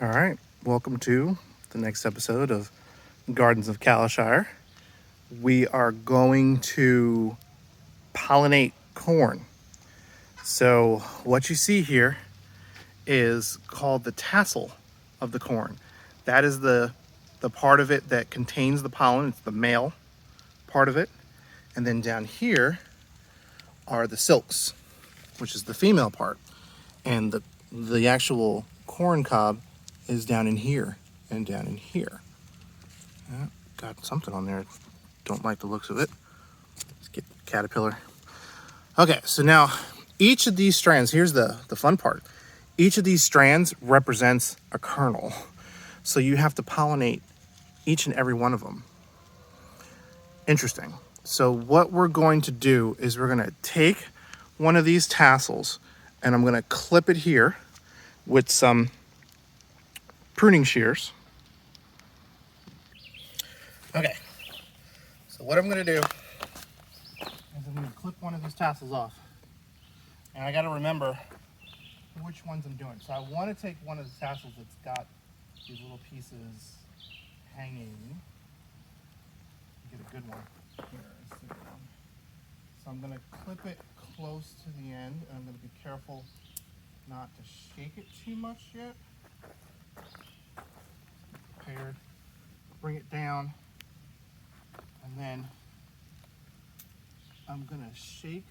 All right, welcome to the next episode of Gardens of Caleshire. We are going to pollinate corn. So what you see here is called the tassel of the corn. That is the part of it that contains the pollen. It's the male part of it. And then down here are the silks, which is the female part. And the actual corn cob is down in here and down in here. Yeah, got something on there. Don't like the looks of it. Let's get the caterpillar. Okay, so now each of these strands, here's the fun part. Each of these strands represents a kernel. So you have to pollinate each and every one of them. Interesting. So what we're going to do is we're gonna take one of these tassels and I'm gonna clip it here with some pruning shears. Okay, so what I'm gonna do is I'm gonna clip one of these tassels off. And I gotta remember which ones I'm doing. So I wanna take one of the tassels that's got these little pieces hanging. Get a good one here. So I'm gonna clip it close to the end, and I'm gonna be careful not to shake it too much yet. Prepared. Bring it down, and then I'm gonna shake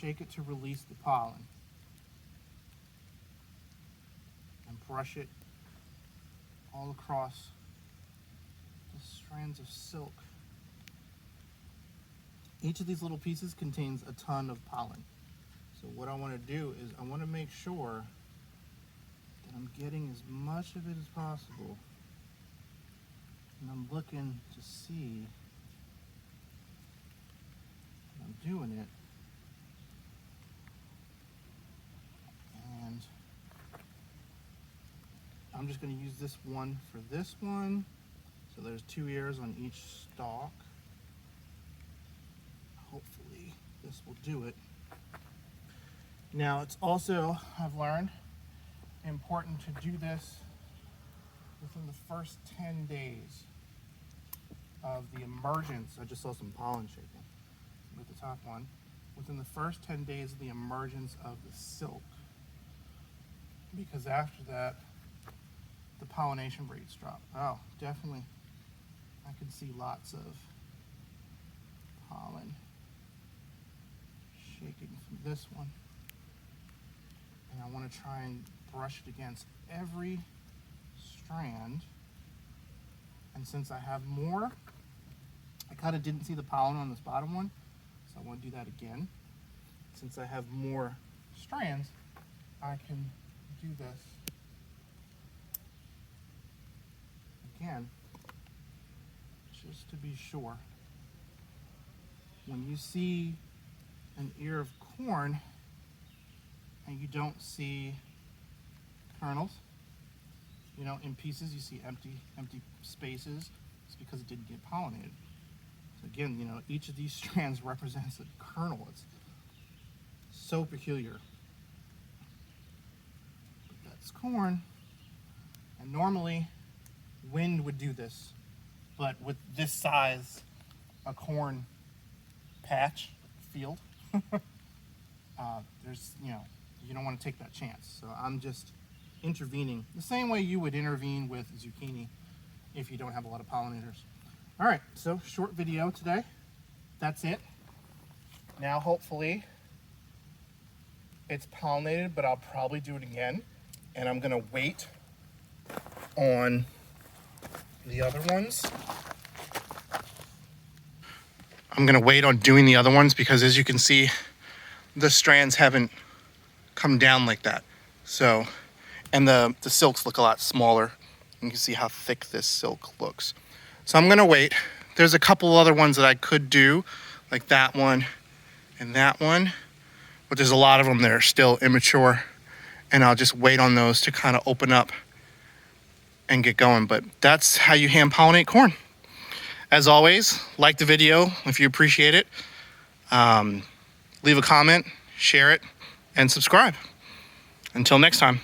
it to release the pollen, and brush it all across the strands of silk. Each of these little pieces contains a ton of pollen. So what I want to do is I want to make sure that I'm getting as much of it as possible. And I'm looking to see that I'm doing it. And I'm just going to use this one for this one. So there's 2 ears on each stalk. Hopefully this will do it. Now it's also, I've learned, important to do this within the first 10 days of the emergence. I just saw some pollen shaking with the top one. Within the first 10 days of the emergence of the silk. Because after that, the pollination rates drop. Oh, definitely. I can see lots of pollen shaking from this one. And I want to try and brush it against every strand. And since I have more, I kind of didn't see the pollen on this bottom one, so I want to do that again. Since I have more strands, I can do this again, just to be sure. When you see an ear of corn and you don't see kernels, you know, in pieces you see empty spaces, it's because it didn't get pollinated. So again, you know, each of these strands represents a kernel. It's so peculiar. But that's corn, and normally wind would do this, but with this size, a corn patch field, there's, you know, you don't want to take that chance. So I'm just intervening the same way you would intervene with zucchini if you don't have a lot of pollinators. All right, so short video today. That's it. Now hopefully it's pollinated, but I'll probably do it again, and I'm gonna wait on the other ones. I'm gonna wait on doing the other ones because, as you can see, the strands haven't come down like that. So, and the silks look a lot smaller. You can see how thick this silk looks. So I'm gonna wait. There's a couple other ones that I could do, like that one and that one, but there's a lot of them that are still immature, and I'll just wait on those to kind of open up and get going. But that's how you hand pollinate corn. As always, like the video if you appreciate it. Leave a comment, share it, and subscribe. Until next time.